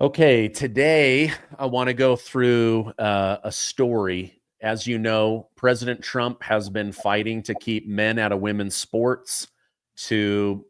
Okay, today I want to go through a story. As you know, President Trump has been fighting to keep men out of women's sports, to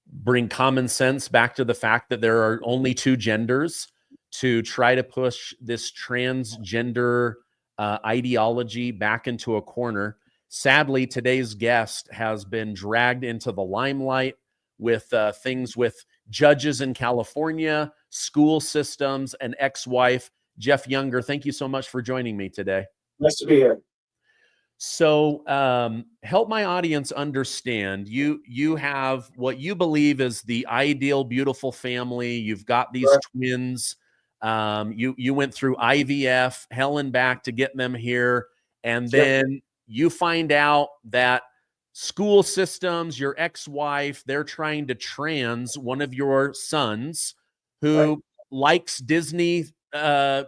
bring common sense back to the fact that there are only two genders, to try to push this transgender ideology back into a corner. Sadly, today's guest has been dragged into the limelight with things with judges in California, school systems, and ex-wife. Jeff Younger, thank you so much for joining me today. Nice to be here. So help my audience understand. You have what you believe is the ideal, beautiful family. You've got these Right. twins. You went through IVF, hell and back to get them here, and Yep. then you find out that school systems, your ex-wife, they're trying to trans one of your sons who Right. likes Disney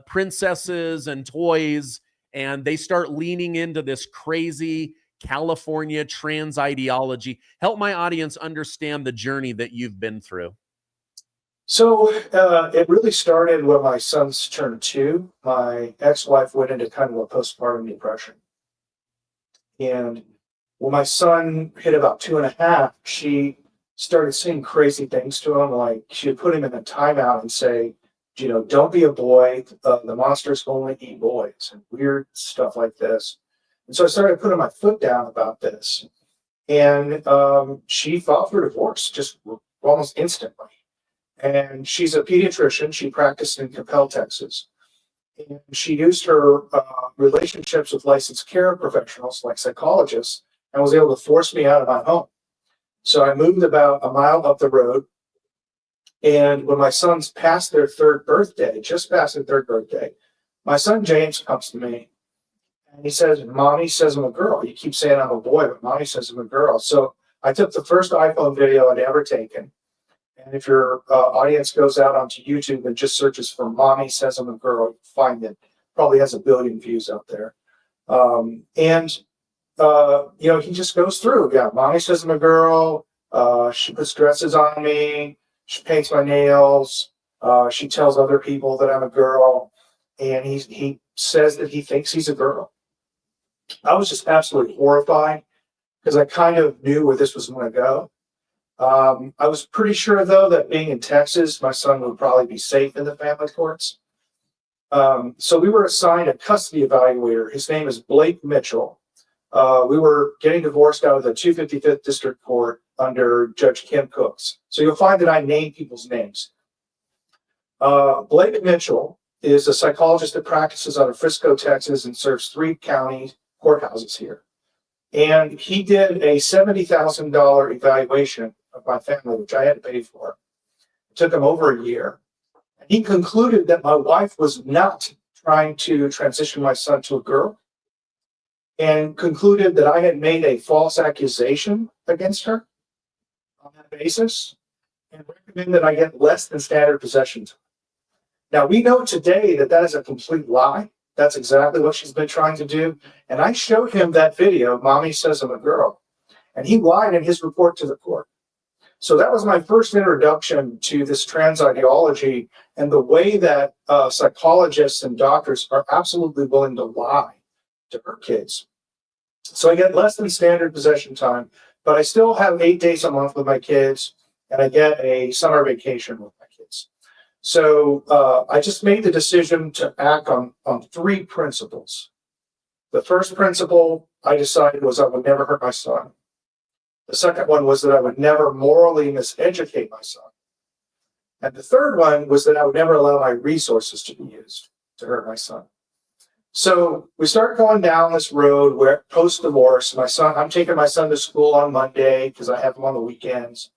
princesses and toys, and they start leaning into this crazy California trans ideology. Help my audience understand the journey that you've been through. So it really started when my sons turned 2. My ex-wife went into kind of a postpartum depression. And when my son hit about 2.5, she started saying crazy things to him. Like she would put him in a timeout and say, don't be a boy. The monsters only eat boys, and weird stuff like this. And so I started putting my foot down about this. And she filed for divorce just almost instantly. And she's a pediatrician. She practiced in Capel, Texas. And she used her relationships with licensed care professionals like psychologists and was able to force me out of my home. So I moved about a mile up the road. And when my sons passed their third birthday, just passed their third birthday, my son James comes to me and he says, "Mommy says I'm a girl. You keep saying I'm a boy, but Mommy says I'm a girl." So I took the first iPhone video I'd ever taken. And if your audience goes out onto YouTube and just searches for "Mommy says I'm a girl," you'll find it. Probably has 1 billion views out there. He just goes through. Yeah, "Mommy says I'm a girl. She puts dresses on me. She paints my nails. She tells other people that I'm a girl." And he says that he thinks he's a girl. I was just absolutely horrified because I kind of knew where this was going to go. I was pretty sure, though, that being in Texas, my son would probably be safe in the family courts. So we were assigned a custody evaluator. His name is Blake Mitchell. We were getting divorced out of the 255th District Court under Judge Kim Cooks. So you'll find that I name people's names. Blake Mitchell is a psychologist that practices out of Frisco, Texas, and serves 3 county courthouses here. And he did a $70,000 evaluation of my family, which I had to pay for. It took him over a year. He concluded that my wife was not trying to transition my son to a girl, and concluded that I had made a false accusation against her on that basis, and recommended that I get less than standard possession time. Now, we know today that that is a complete lie. That's exactly what she's been trying to do. And I showed him that video, "Mommy says I'm a girl," and he lied in his report to the court. So that was my first introduction to this trans ideology and the way that psychologists and doctors are absolutely willing to lie to her kids. So I get less than standard possession time, but I still have 8 days a month with my kids, and I get a summer vacation with my kids. So I just made the decision to act on 3 principles. The first principle I decided was I would never hurt my son. The second one was that I would never morally miseducate my son. And the third one was that I would never allow my resources to be used to hurt my son. So we start going down this road where post-divorce, I'm taking my son to school on Monday because I have him on the weekends.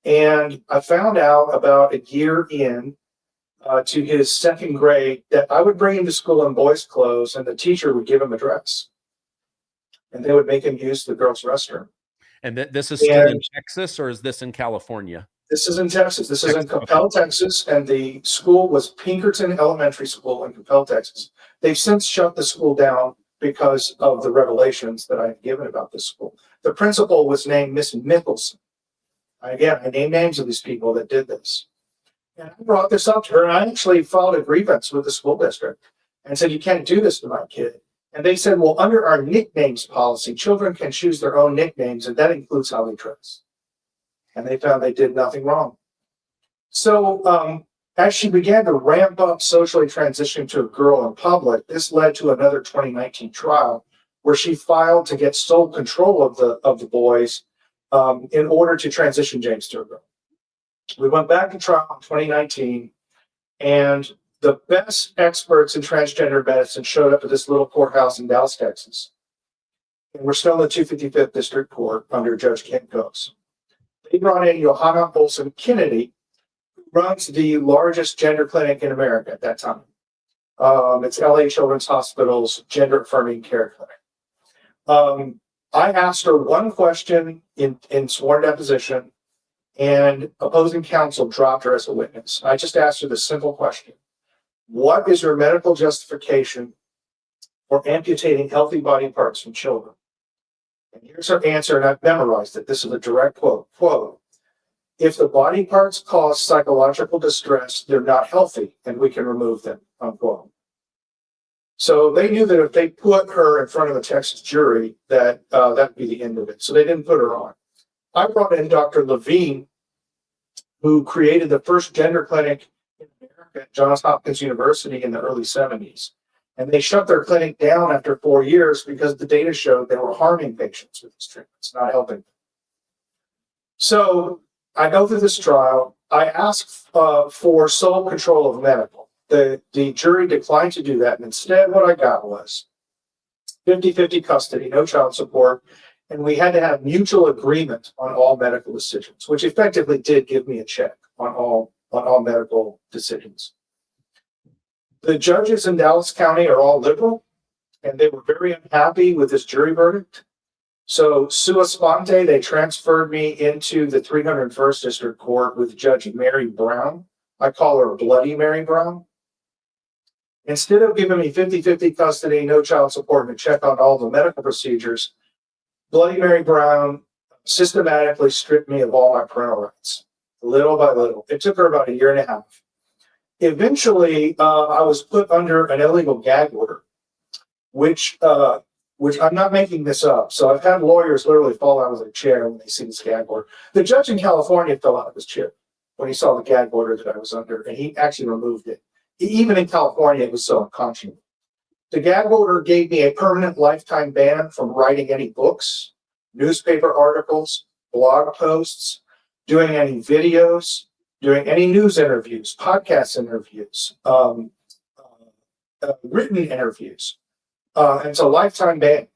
And I found out about a year in to his 2nd grade that I would bring him to school in boys' clothes and the teacher would give him a dress. And they would make him use the girls' restroom. And this is still in Texas, or is this in California? This is in Texas. This is in Capel, Texas, and the school was Pinkerton Elementary School in Capel, Texas. They've since shut the school down because of the revelations that I've given about this school. The principal was named Miss Mickelson. Again, I name names of these people that did this. And I brought this up to her, and I actually filed a grievance with the school district and said, you can't do this to my kid. And they said, well, under our nicknames policy, children can choose their own nicknames, and that includes how they dress. And they found they did nothing wrong. So as she began to ramp up socially transitioning to a girl in public, this led to another 2019 trial where she filed to get sole control of the boys in order to transition James to a girl. We went back to trial in 2019, and the best experts in transgender medicine showed up at this little courthouse in Dallas, Texas. And we're still in the 255th District Court under Judge Ken Coase. They brought in Johanna Olson Kennedy, who runs the largest gender clinic in America at that time. It's LA Children's Hospital's gender affirming care clinic. I asked her one question in sworn deposition, and opposing counsel dropped her as a witness. I just asked her the simple question: what is your medical justification for amputating healthy body parts from children? And here's her answer, and I've memorized it. This is a direct quote. Quote, if the body parts cause psychological distress, they're not healthy, and we can remove them, unquote. So they knew that if they put her in front of the Texas jury, that that'd be the end of it. So they didn't put her on. I brought in Dr. Levine, who created the first gender clinic in America at Johns Hopkins University in the early 70s. And they shut their clinic down after 4 years because the data showed they were harming patients with these treatments, not helping them. So I go through this trial. I ask for sole control of medical. The jury declined to do that. And instead, what I got was 50-50 custody, no child support. And we had to have mutual agreement on all medical decisions, which effectively did give me a check on all medical decisions. The judges in Dallas County are all liberal, and they were very unhappy with this jury verdict. So sua sponte, they transferred me into the 301st District Court with Judge Mary Brown. I call her Bloody Mary Brown. Instead of giving me 50-50 custody, no child support, and a check on all the medical procedures, Bloody Mary Brown systematically stripped me of all my parental rights, little by little. It took her about 1.5 years. Eventually, I was put under an illegal gag order, which I'm not making this up. So I've had lawyers literally fall out of their chair when they see this gag order. The judge in California fell out of his chair when he saw the gag order that I was under, and he actually removed it. Even in California, it was so unconscionable. The gag order gave me a permanent lifetime ban from writing any books, newspaper articles, blog posts, doing any videos, doing any news interviews, podcast interviews, written interviews. It's a lifetime ban.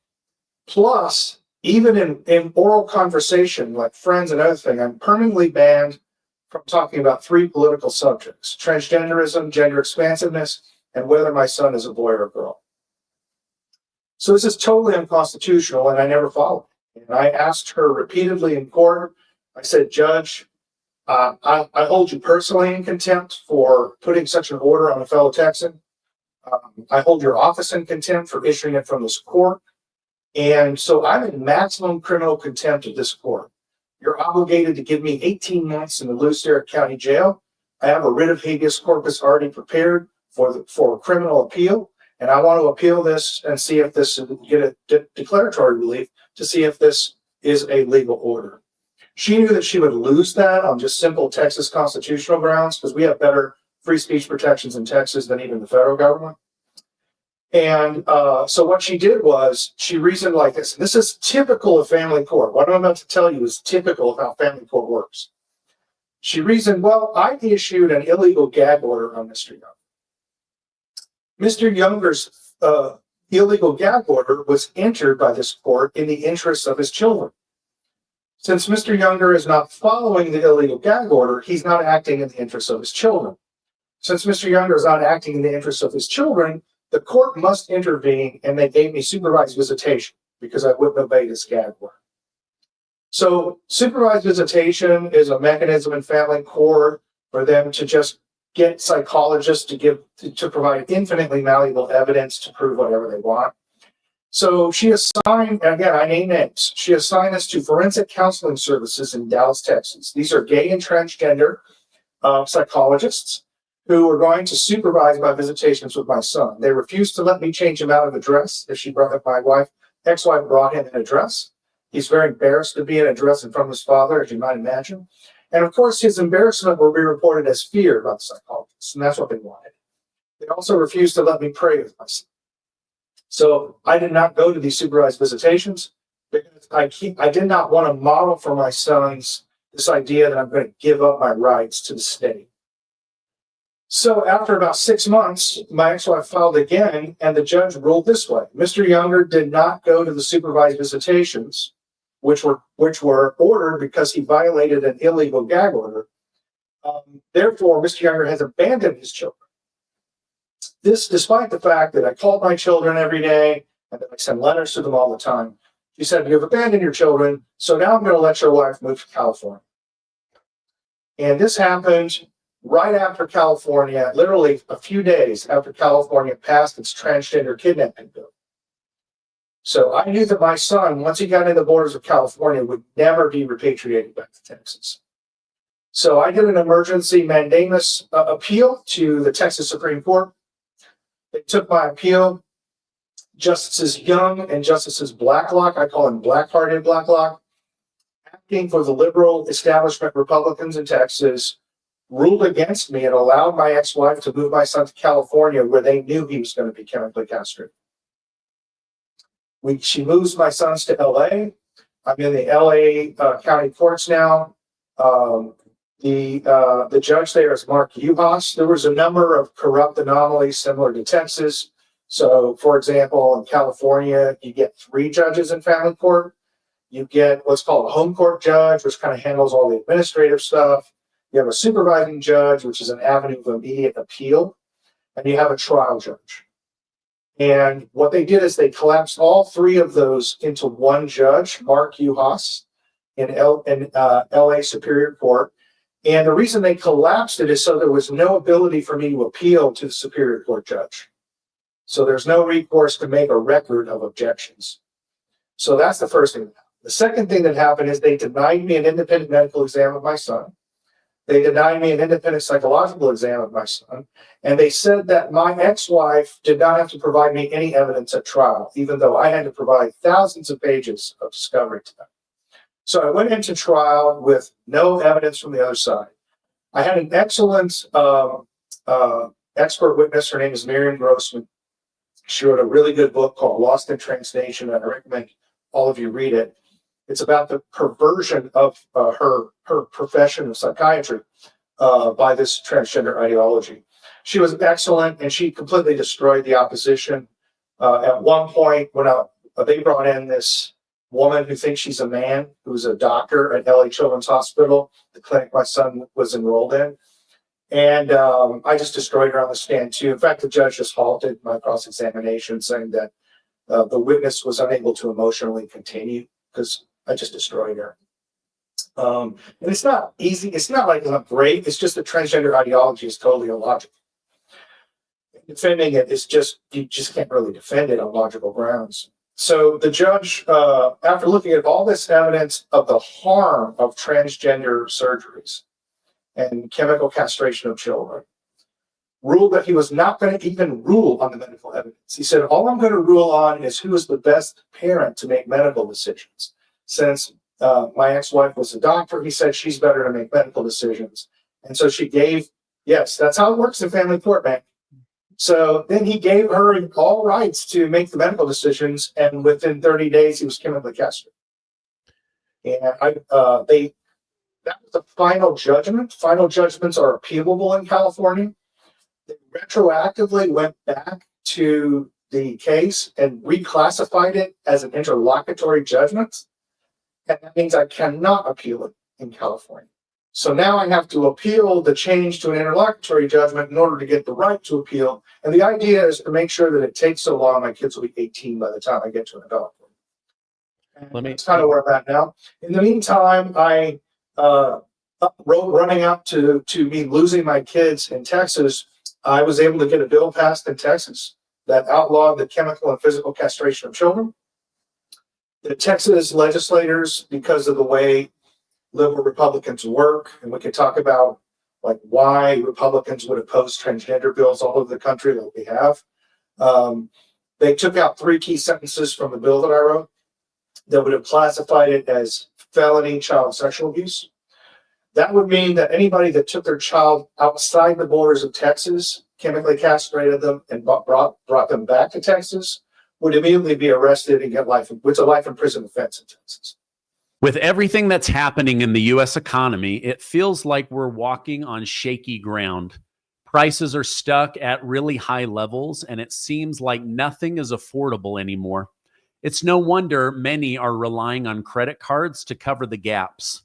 Plus, even in oral conversation, like friends and other things, I'm permanently banned from talking about 3 political subjects: transgenderism, gender expansiveness, and whether my son is a boy or a girl. So this is totally unconstitutional, and I never followed it. And I asked her repeatedly in court. I said, Judge, I hold you personally in contempt for putting such an order on a fellow Texan. I hold your office in contempt for issuing it from this court. And so I'm in maximum criminal contempt of this court. You're obligated to give me 18 months in the Lucerne County Jail. I have a writ of habeas corpus already prepared for criminal appeal. And I want to appeal this and see if this get a declaratory relief to see if this is a legal order. She knew that she would lose that on just simple Texas constitutional grounds, because we have better free speech protections in Texas than even the federal government. And so what she did was she reasoned like this. This is typical of family court. What I'm about to tell you is typical of how family court works. She reasoned, well, I issued an illegal gag order on Mr. Young. Mr. Younger's illegal gag order was entered by this court in the interests of his children. Since Mr. Younger is not following the illegal gag order, he's not acting in the interests of his children. Since Mr. Younger is not acting in the interests of his children, the court must intervene, and they gave me supervised visitation because I wouldn't obey this gag order. So supervised visitation is a mechanism in family court for them to just get psychologists to provide infinitely malleable evidence to prove whatever they want. So she assigned, and again, I name names, she assigned us to forensic counseling services in Dallas, Texas. These are gay and transgender. psychologists who were going to supervise my visitations with my son. They refused to let me change him out of a dress. If she brought up my ex-wife brought him in a dress. He's very embarrassed to be in a dress in front of his father, as you might imagine. And of course, his embarrassment will be reported as fear by the psychologists, and that's what they wanted. They also refused to let me pray with my son. So I did not go to these supervised visitations because I did not want to model for my sons this idea that I'm going to give up my rights to the state. So after about 6 months, my ex-wife filed again, and the judge ruled this way. Mr. Younger did not go to the supervised visitations, which were ordered because he violated an illegal gag order. Therefore, Mr. Younger has abandoned his children. This, despite the fact that I called my children every day and that I send letters to them all the time. She said, "You've abandoned your children, so now I'm going to let your wife move to California." And this happened right after California, literally a few days after California passed its transgender kidnapping bill. So I knew that my son, once he got in the borders of California, would never be repatriated back to Texas. So I did an emergency mandamus appeal to the Texas Supreme Court. They took my appeal. Justices Young and Justices Blacklock, I call him Blackhearted Blacklock, acting for the liberal establishment Republicans in Texas, ruled against me and allowed my ex-wife to move my son to California, where they knew he was going to be chemically castrated. She moves my sons to LA. I'm in the LA county courts now. The judge there is Markey. There was a number of corrupt anomalies similar to Texas. So, for example, in California, you get 3 judges in family court. You get what's called a home court judge, which kind of handles all the administrative stuff. You have a supervising judge, which is an avenue of immediate appeal. And you have a trial judge. And what they did is they collapsed all 3 of those into one judge, Mark Uhas, in LA Superior Court. And the reason they collapsed it is so there was no ability for me to appeal to the Superior Court judge. So there's no recourse to make a record of objections. So that's the first thing. The second thing that happened is they denied me an independent medical exam of my son. They denied me an independent psychological exam of my son. And they said that my ex-wife did not have to provide me any evidence at trial, even though I had to provide thousands of pages of discovery to them. So I went into trial with no evidence from the other side. I had an excellent expert witness. Her name is Miriam Grossman. She wrote a really good book called Lost in Translation, and I recommend all of you read it. It's about the perversion of her profession of psychiatry by this transgender ideology. She was excellent, and she completely destroyed the opposition. At one point, when they brought in this woman who thinks she's a man, who's a doctor at LA Children's Hospital, the clinic my son was enrolled in. And I just destroyed her on the stand too. In fact, the judge just halted my cross-examination, saying that the witness was unable to emotionally continue because I just destroyed her. And it's not easy. It's not like I'm great. It's just that transgender ideology is totally illogical. Defending it is just, you just can't really defend it on logical grounds. So the judge, after looking at all this evidence of the harm of transgender surgeries and chemical castration of children, ruled that he was not going to even rule on the medical evidence. He said, all I'm going to rule on is who is the best parent to make medical decisions. Since my ex-wife was a doctor, he said she's better to make medical decisions. And so she gave, yes, that's how it works in family court, man. So then he gave her all rights to make the medical decisions, and within 30 days, he was chemically castrated. And that was the final judgment. Final judgments are appealable in California. They retroactively went back to the case and reclassified it as an interlocutory judgment. And that means I cannot appeal it in California. So now I have to appeal the change to an interlocutory judgment in order to get the right to appeal. And the idea is to make sure that it takes so long, my kids will be 18 by the time I get to an adult. That's kind of where I'm at now. In the meantime, I running up to me losing my kids in Texas, I was able to get a bill passed in Texas that outlawed the chemical and physical castration of children. The Texas legislators, because of the way liberal Republicans work, and we could talk about like why Republicans would oppose transgender bills all over the country like we have. They took out 3 key sentences from the bill that I wrote that would have classified it as felony child sexual abuse. That would mean that anybody that took their child outside the borders of Texas, chemically castrated them, and brought them back to Texas would immediately be arrested and get it's a life in prison offense in Texas. With everything that's happening in the U.S. economy, it feels like we're walking on shaky ground. Prices are stuck at really high levels, and it seems like nothing is affordable anymore. It's no wonder many are relying on credit cards to cover the gaps.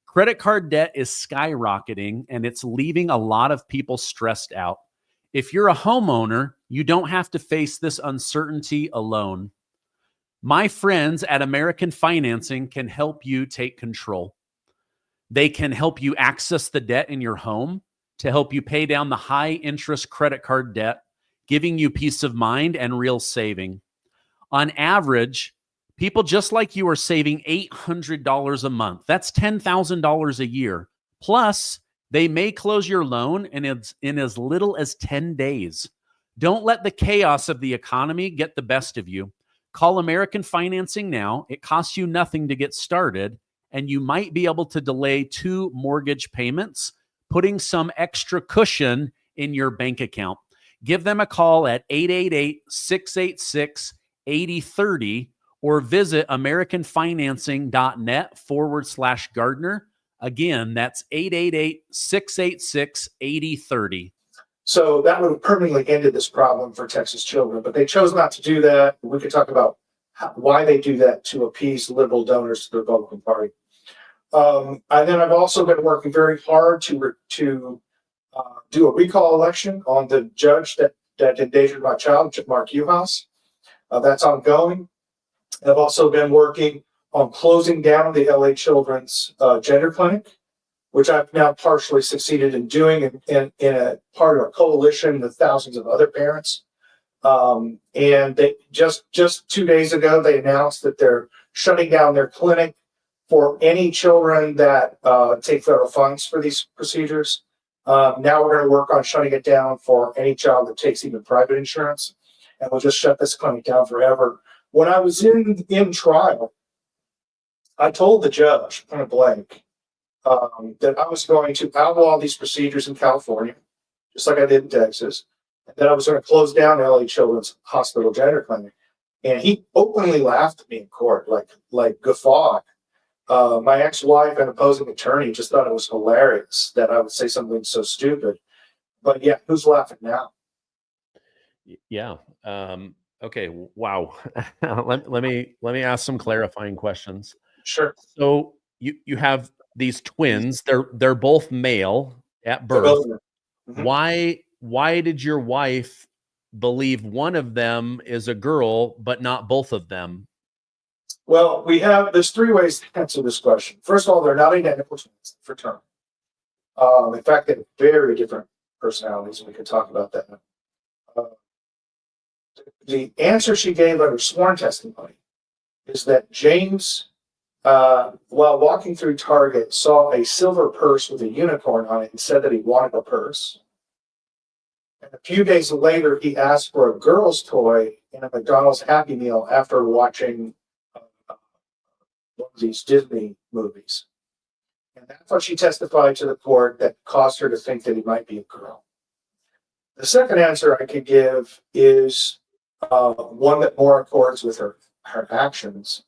Credit card debt is skyrocketing, and it's leaving a lot of people stressed out. If you're a homeowner, you don't have to face this uncertainty alone. My friends at American Financing can help you take control. They can help you access the debt in your home to help you pay down the high interest credit card debt, giving you peace of mind and real saving. On average, people just like you are saving $800 a month. That's $10,000 a year. Plus, they may close your loan in as little as 10 days. Don't let the chaos of the economy get the best of you. Call American Financing now. It costs you nothing to get started, and you might be able to delay 2 mortgage payments, putting some extra cushion in your bank account. Give them a call at 888-686-8030 or visit americanfinancing.net/Gardner. Again, that's 888-686-8030. So that would have permanently ended this problem for Texas children, but they chose not to do that. We could talk about why they do that to appease liberal donors to the Republican Party. And then I've also been working very hard to do a recall election on the judge that endangered my child, Markey. That's ongoing. I've also been working on closing down the LA Children's Gender Clinic, which I've now partially succeeded in doing in a part of a coalition with thousands of other parents. And they just 2 days ago, they announced that they're shutting down their clinic for any children that take federal funds for these procedures. Now we're going to work on shutting it down for any child that takes even private insurance, and we'll just shut this clinic down forever. When I was in trial, I told the judge, point blank, that I was going to outlaw these procedures in California, just like I did in Texas, and that I was going to close down LA Children's Hospital Gender Clinic. And he openly laughed at me in court, like guffawed. My ex-wife and opposing attorney just thought it was hilarious that I would say something so stupid. But yeah, who's laughing now? Yeah. Okay. Wow. let me ask some clarifying questions. Sure. So you have these twins. They're both male at birth. Mm-hmm. Why did your wife believe one of them is a girl, but not both of them? Well, there's 3 ways to answer this question. First of all, they're not identical twins, fraternal. In fact, they have very different personalities, and we could talk about that. The answer she gave under sworn testimony is that James, while walking through Target, saw a silver purse with a unicorn on it and said that he wanted a purse. And a few days later, he asked for a girl's toy in a McDonald's Happy Meal after watching one of these Disney movies. And that's what she testified to the court that caused her to think that he might be a girl. The second answer I could give is one that more accords with her actions.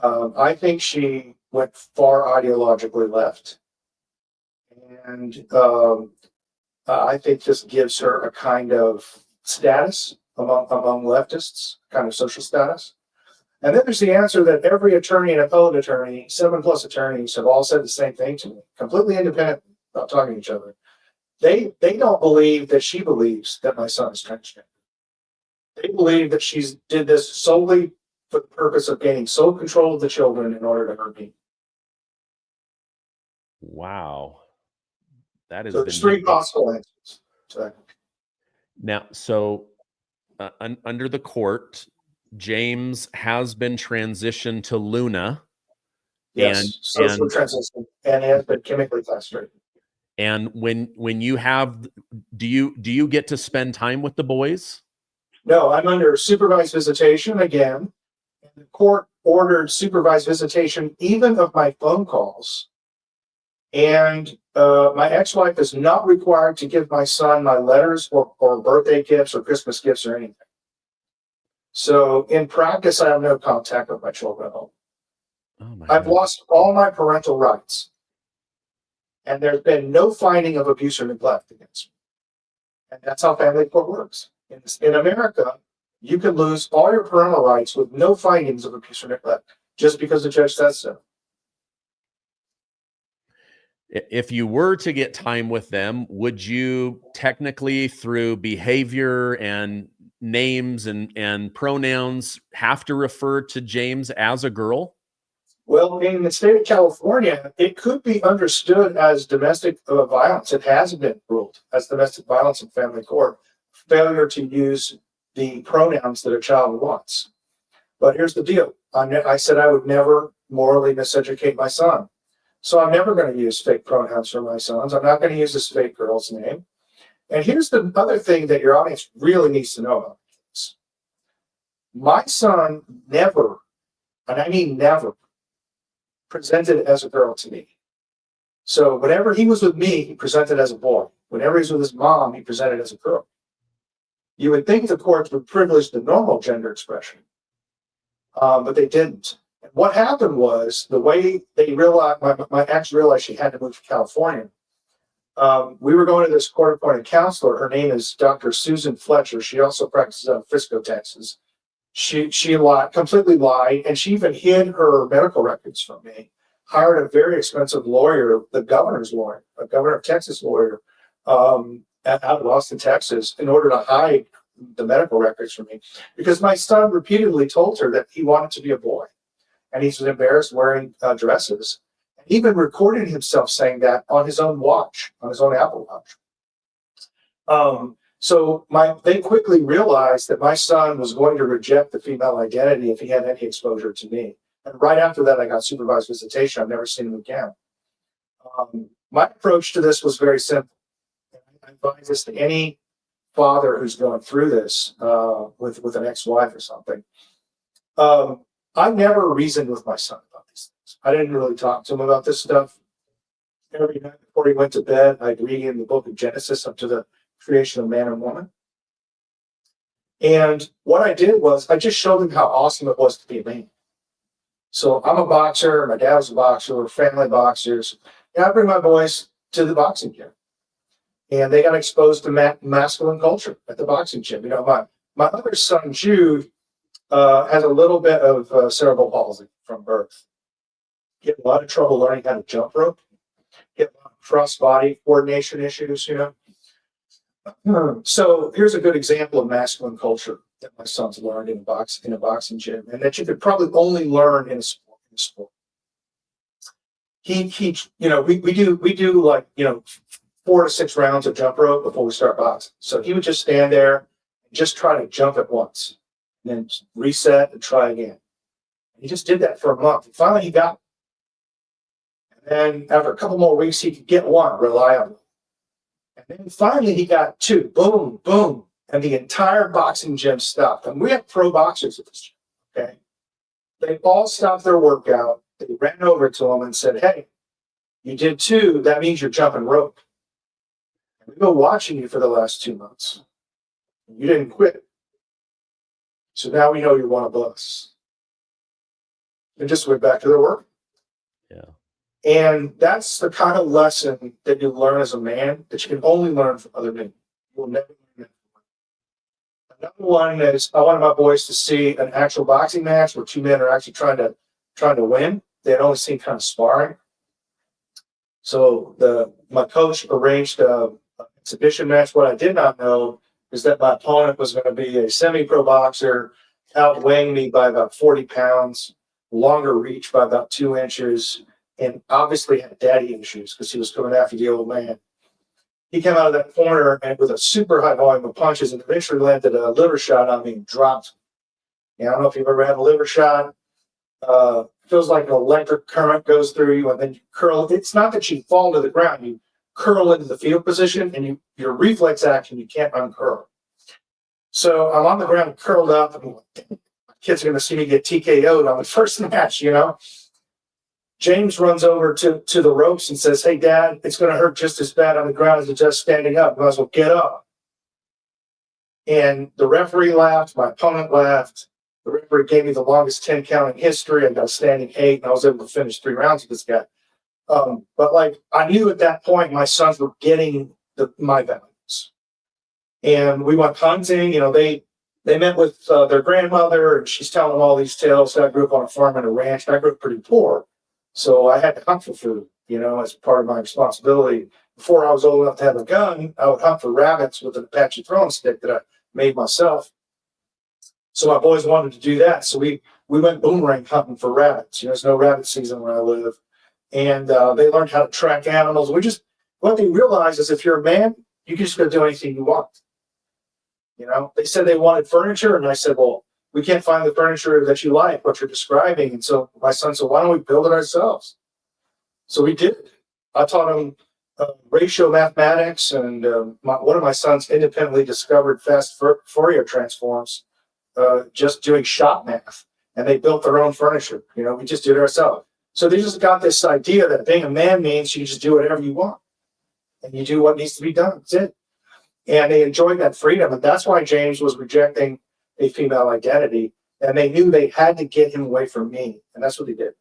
I think she went far ideologically left. And I think this gives her a kind of status among leftists, kind of social status. And then there's the answer that every attorney and appellate attorney, 7+ attorneys, have all said the same thing to me, completely independent, not talking to each other. They don't believe that she believes that my son is transgender. They believe that she did this solely for the purpose of gaining sole control of the children in order to hurt me. Wow. That is so there's 3 possible answers to that. Now, so under the court, James has been transitioned to Luna. Yes, social transition, and he has been chemically castrated. And when you have, do you get to spend time with the boys? No, I'm under supervised visitation again. And the court ordered supervised visitation even of my phone calls. And my ex-wife is not required to give my son my letters or birthday gifts or Christmas gifts or anything. So in practice, I have no contact with my children at all. Oh my I've God. lost all my parental rights. And there's been no finding of abuse or neglect against me. And that's how family court works. In America, you can lose all your parental rights with no findings of abuse or neglect just because the judge says so. If you were to get time with them, would you technically, through behavior and names and pronouns, have to refer to James as a girl? Well, in the state of California, it could be understood as domestic violence. It has been ruled as domestic violence in family court, failure to use the pronouns that a child wants. But here's the deal. I said I would never morally miseducate my son. So I'm never going to use fake pronouns for my sons. I'm not going to use this fake girl's name. And here's the other thing that your audience really needs to know about this. My son never, and I mean never, presented as a girl to me. So whenever he was with me, he presented as a boy. Whenever he's with his mom, he presented as a girl. You would think the courts would privilege the normal gender expression, but they didn't. And what happened was the way they realized, my ex realized she had to move to California. We were going to this court-appointed counselor. Her name is Dr. Susan Fletcher. She also practices out of Frisco, Texas. She lied, completely lied, and she even hid her medical records from me. Hired a very expensive lawyer, the governor's lawyer, a governor of Texas lawyer, out of Austin, Texas, in order to hide the medical records from me, because my son repeatedly told her that he wanted to be a boy, and he was embarrassed wearing dresses, and even recorded himself saying that on his own watch, on his own Apple Watch. So they quickly realized that my son was going to reject the female identity if he had any exposure to me. And right after that, I got supervised visitation. I've never seen him again. My approach to this was very simple. I advise this to any father who's going through this with an ex-wife or something. I never reasoned with my son about these things. I didn't really talk to him about this stuff. Every night before he went to bed, I'd read him the book of Genesis up to the creation of man and woman. And what I did was I just showed him how awesome it was to be a man. So I'm a boxer, my dad was a boxer, we're family boxers. And I bring my boys to the boxing gym. And they got exposed to masculine culture at the boxing gym. You know, my other son, Jude, has a little bit of cerebral palsy from birth. He had a lot of trouble learning how to jump rope. He had a lot of cross-body coordination issues, you know. So here's a good example of masculine culture that my son's learned in a boxing gym, and that you could probably only learn in a sport. He you know, we do like, you know, 4 to 6 rounds of jump rope before we start boxing. So he would just stand there and just try to jump at once, and then reset and try again. He just did that for a month. And finally, he got it. And then after a couple more weeks, he could get one reliably. And then finally, he got 2. Boom, boom. And the entire boxing gym stopped. And we have pro boxers at this gym, okay? They all stopped their workout. They ran over to him and said, "Hey, you did 2. That means you're jumping rope. And we've been watching you for the last 2 months. You didn't quit. So now we know you're one of us." And just went back to their work. Yeah. And that's the kind of lesson that you learn as a man that you can only learn from other men. You'll never learn that from women. Another one is I wanted my boys to see an actual boxing match where 2 men are actually trying to win. They had only seen kind of sparring. So my coach arranged an exhibition match. What I did not know is that my opponent was going to be a semi-pro boxer, outweighing me by about 40 pounds, longer reach by about 2 inches, and obviously had daddy issues because he was coming after the old man. He came out of that corner and with a super high volume of punches and eventually landed a liver shot on me and dropped me. I don't know if you've ever had a liver shot. Feels like an electric current goes through you and then you curl. It's not that you fall to the ground. curl into the fetal position, and your reflex action, you can't uncurl. So I'm on the ground curled up, and kids are going to see me get TKO'd on the first match, you know. James runs over to the ropes and says, "Hey, Dad, it's going to hurt just as bad on the ground as it does standing up. You might as well get up." And the referee laughed. My opponent laughed. The referee gave me the longest 10 count in history. I got a standing 8, and I was able to finish 3 rounds with this guy. But like, I knew at that point my sons were getting my values. And we went hunting. You know, they met with their grandmother, and she's telling them all these tales. I grew up on a farm and a ranch, and I grew up pretty poor. So I had to hunt for food, you know, as part of my responsibility. Before I was old enough to have a gun, I would hunt for rabbits with an Apache throwing stick that I made myself. So my boys wanted to do that. So we went boomerang hunting for rabbits. You know, there's no rabbit season where I live. And they learned how to track animals. What they realized is if you're a man, you can just go do anything you want. You know, they said they wanted furniture, and I said, well, we can't find the furniture that you like, what you're describing. And so my son said, why don't we build it ourselves? So we did. I taught him ratio mathematics, and one of my sons independently discovered fast Fourier transforms just doing shop math. And they built their own furniture. You know, we just did it ourselves. So they just got this idea that being a man means you just do whatever you want. And you do what needs to be done. That's it. And they enjoyed that freedom. And that's why James was rejecting a female identity. And they knew they had to get him away from me. And that's what they did.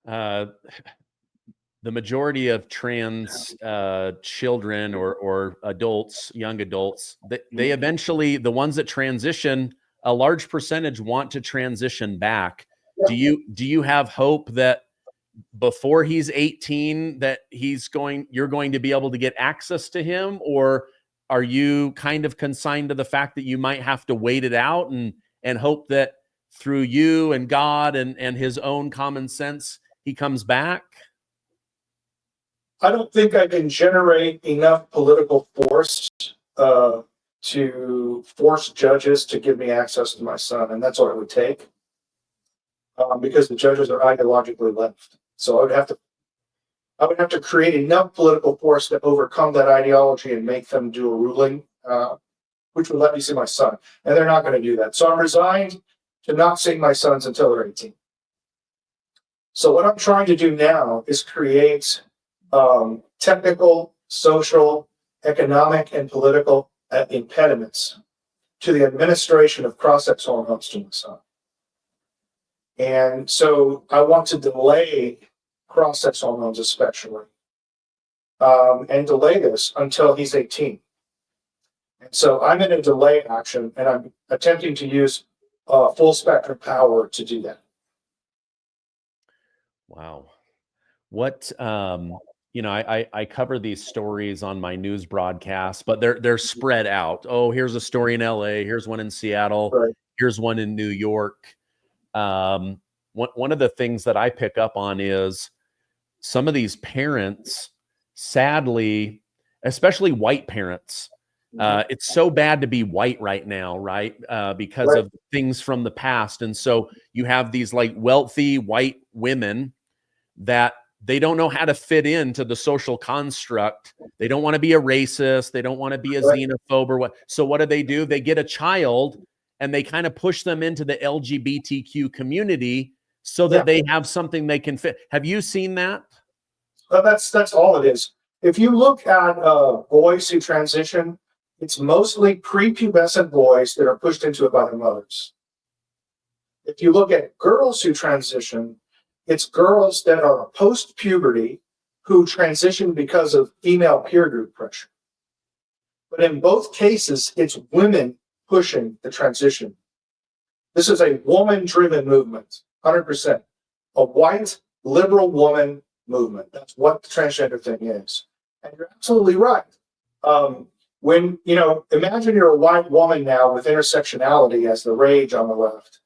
The majority of trans children or adults, young adults, they eventually, the ones that transition, a large percentage want to transition back. Yeah. Do you have hope that before he's 18 that you're going to be able to get access to him, or are you kind of consigned to the fact that you might have to wait it out and hope that through you and God and his own common sense he comes back? I don't think I can generate enough political force to force judges to give me access to my son, and that's what it would take, because the judges are ideologically left. So I would have to create enough political force to overcome that ideology and make them do a ruling, which would let me see my son. And they're not going to do that. So I'm resigned to not seeing my sons until they're 18. So what I'm trying to do now is create technical, social, economic, and political impediments to the administration of cross-sex hormones to my son. And so I want to delay cross-sex hormones especially, and delay this until he's 18. And so I'm in a delay action, and I'm attempting to use full spectrum power to do that. Wow. What, you know, I cover these stories on my news broadcast, but they're spread out. Oh, here's a story in LA. Here's one in Seattle. Right. Here's one in New York. One of the things that I pick up on is some of these parents, sadly, especially white parents, it's so bad to be white right now, right? Because of things from the past. And so you have these like wealthy white women that they don't know how to fit into the social construct. They don't want to be a racist. They don't want to be a xenophobe or what. So what do? They get a child and they kind of push them into the LGBTQ community so that they have something they can fit. Have you seen that? That's all it is. If you look at boys who transition, it's mostly prepubescent boys that are pushed into it by their mothers. If you look at girls who transition, it's girls that are post-puberty who transition because of female peer group pressure. But in both cases, it's women pushing the transition. This is a woman-driven movement, 100%. A white, liberal woman movement. That's what the transgender thing is. And you're absolutely right. When, you know, imagine you're a white woman now with intersectionality as the rage on the left.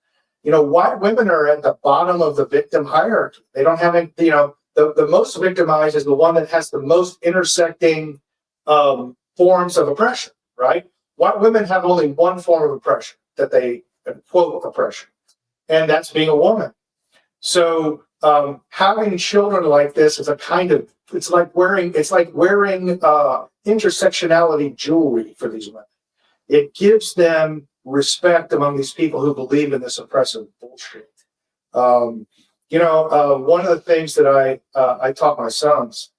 You know, white women are at the bottom of the victim hierarchy. They don't have any, you know, the most victimized is the one that has the most intersecting forms of oppression, right? White women have only one form of oppression that they quote oppression, and that's being a woman. So having children like this is a kind of, it's like wearing intersectionality jewelry for these women. It gives them respect among these people who believe in this oppressive bullshit. One of the things that I taught my sons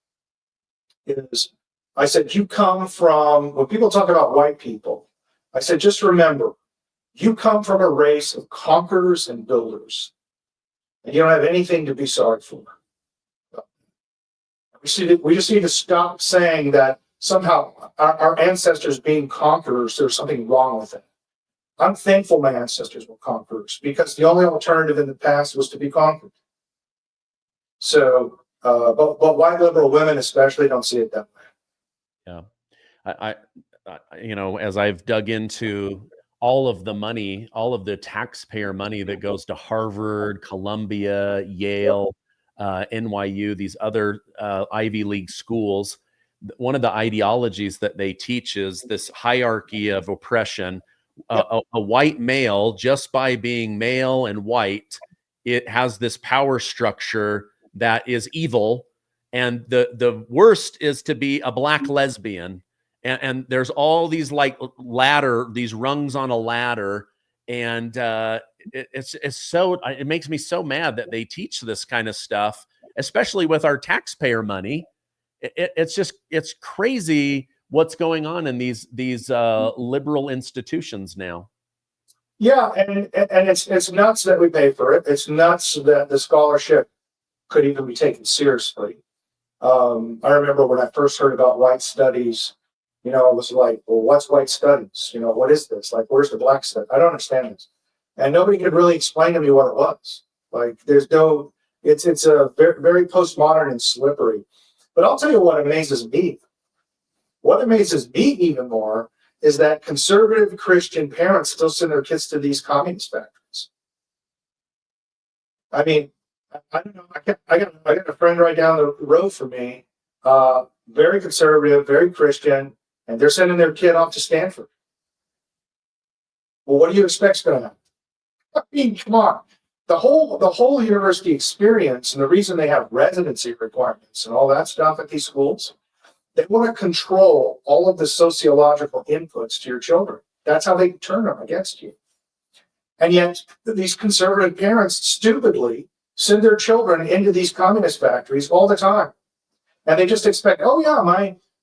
is, I said, you come from, when people talk about white people, I said, just remember, you come from a race of conquerors and builders, and you don't have anything to be sorry for. We just need to stop saying that somehow our ancestors being conquerors, there's something wrong with it. I'm thankful my ancestors were conquerors, because the only alternative in the past was to be conquered. So, but white liberal women especially don't see it that way. Yeah. I as I've dug into all of the money, all of the taxpayer money that goes to Harvard, Columbia, Yale, NYU, these other Ivy League schools, one of the ideologies that they teach is this hierarchy of oppression. A white male, just by being male and white, it has this power structure that is evil. And the worst is to be a black lesbian. And there's all these like these rungs on a ladder. And it makes me so mad that they teach this kind of stuff, especially with our taxpayer money. It's crazy what's going on in these liberal institutions now. Yeah, and it's nuts that we pay for it. It's nuts that the scholarship could even be taken seriously. I remember when I first heard about white studies, I was like, well, what's white studies? What is this? Like, where's the black study? I don't understand this. And nobody could really explain to me what it was. Like, it's a very, very postmodern and slippery. But I'll tell you what amazes me. What amazes me even more is that conservative Christian parents still send their kids to these communist factories. I mean, I don't know. I got a friend right down the road from me, very conservative, very Christian, and they're sending their kid off to Stanford. Well, what do you expect's going to happen? I mean, come on. The whole university experience, and the reason they have residency requirements and all that stuff at these schools, they want to control all of the sociological inputs to your children. That's how they turn them against you. And yet, these conservative parents stupidly send their children into these communist factories all the time. And they just expect, oh yeah,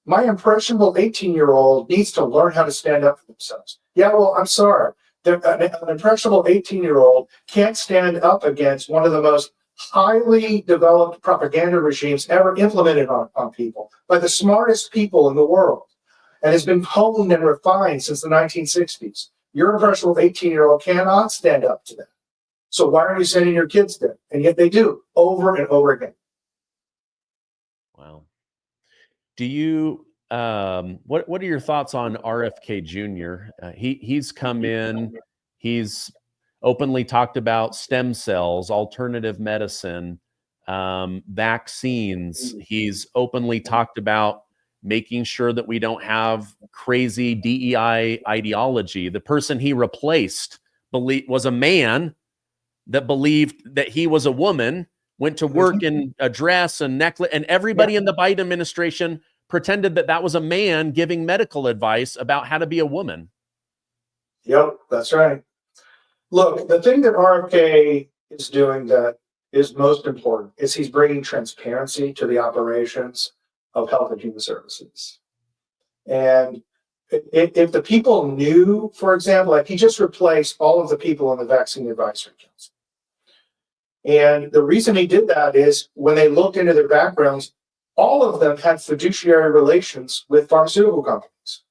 my impressionable 18-year-old needs to learn how to stand up for themselves. Yeah, well, I'm sorry. An impressionable 18-year-old can't stand up against one of the most highly developed propaganda regimes ever implemented on people by the smartest people in the world, and has been honed and refined since the 1960s. Your impressionable 18-year-old cannot stand up to that. So why are you sending your kids there? And yet they do, over and over again. Wow. Do you what are your thoughts on RFK Jr.? He's come in, he's openly talked about stem cells, alternative medicine, vaccines. He's openly talked about making sure that we don't have crazy DEI ideology. The person he replaced was a man that believed that he was a woman, went to work in a dress and necklace, and everybody in the Biden administration pretended that that was a man giving medical advice about how to be a woman. Yep, that's right. Look, the thing that RFK is doing that is most important is he's bringing transparency to the operations of health and human services. And if the people knew, for example, like he just replaced all of the people in the Vaccine Advisory Council. And the reason he did that is when they looked into their backgrounds, all of them had fiduciary relations with pharmaceutical companies.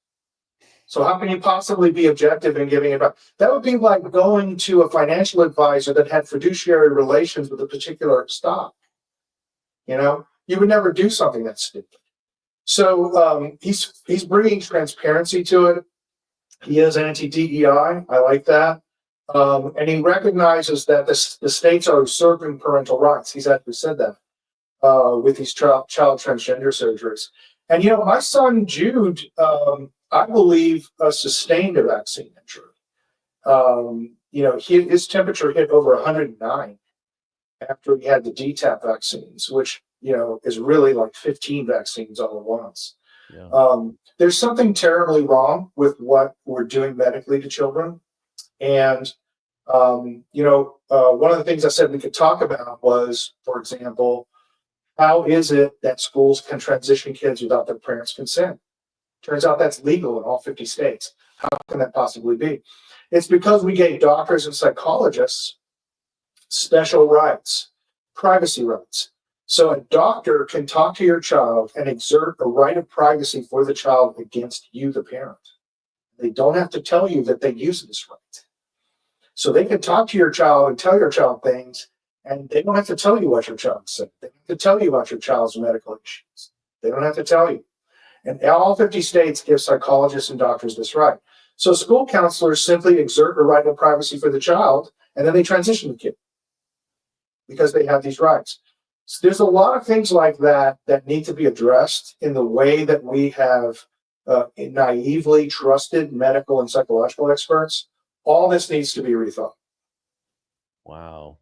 So how can you possibly be objective in giving advice? That would be like going to a financial advisor that had fiduciary relations with a particular stock. You would never do something that stupid. So he's bringing transparency to it. He is anti-DEI. I like that. And he recognizes that the states are usurping parental rights. He's actually said that with these child transgender surgeries. And, my son Jude, I believe, sustained a vaccine injury. His temperature hit over 109. after he had the DTaP vaccines, which, is really like 15 vaccines all at once. Yeah. There's something terribly wrong with what we're doing medically to children. And, one of the things I said we could talk about was, for example, how is it that schools can transition kids without their parents' consent? Turns out that's legal in all 50 states. How can that possibly be? It's because we gave doctors and psychologists special rights, privacy rights. So a doctor can talk to your child and exert a right of privacy for the child against you, the parent. They don't have to tell you that they use this right. So they can talk to your child and tell your child things, and they don't have to tell you what your child said. They don't have to tell you about your child's medical issues. They don't have to tell you. And all 50 states give psychologists and doctors this right. So school counselors simply exert a right of privacy for the child, and then they transition the kid because they have these rights. So there's a lot of things like that that need to be addressed in the way that we have naively trusted medical and psychological experts. All this needs to be rethought. Wow.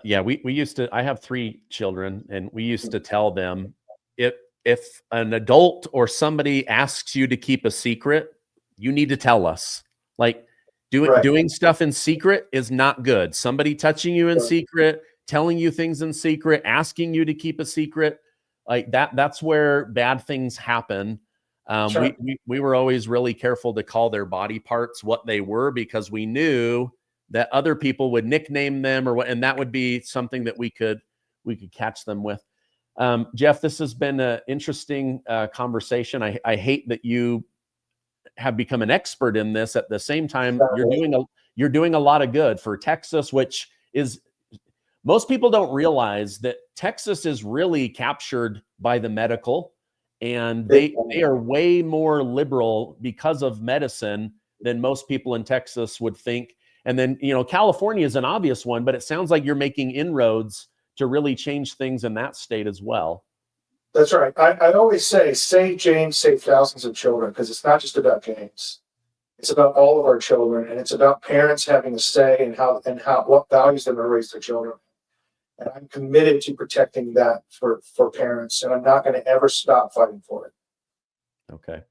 Yeah, we used to, I have 3 children, and we used to tell them, if an adult or somebody asks you to keep a secret, you need to tell us. Like doing stuff in secret is not good. Somebody touching you in secret, telling you things in secret, asking you to keep a secret, like that's where bad things happen. We were always really careful to call their body parts what they were, because we knew that other people would nickname them, and that would be something that we could catch them with. Jeff, this has been an interesting conversation. I hate that you have become an expert in this. At the same time, you're doing a lot of good for Texas, which is, most people don't realize that Texas is really captured by the medical, and they are way more liberal because of medicine than most people in Texas would think. And then, California is an obvious one, but it sounds like you're making inroads to really change things in that state as well. That's right. I always say, save James, save thousands of children, because it's not just about James. It's about all of our children, and it's about parents having a say in what values they're going to raise their children. And I'm committed to protecting that for parents, and I'm not going to ever stop fighting for it. Okay.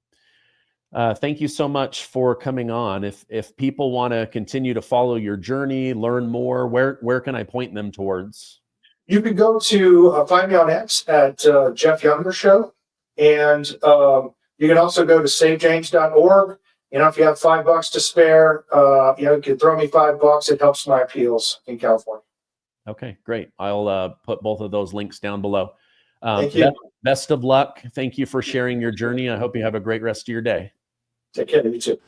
Thank you so much for coming on. If people want to continue to follow your journey, learn more, where can I point them towards? You can go to find me on X at Jeff Younger Show, and you can also go to savejames.org. If you have $5 to spare, you can throw me $5. It helps my appeals in California. Okay, great. I'll put both of those links down below. Thank you. Best of luck. Thank you for sharing your journey. I hope you have a great rest of your day. Take care. You too.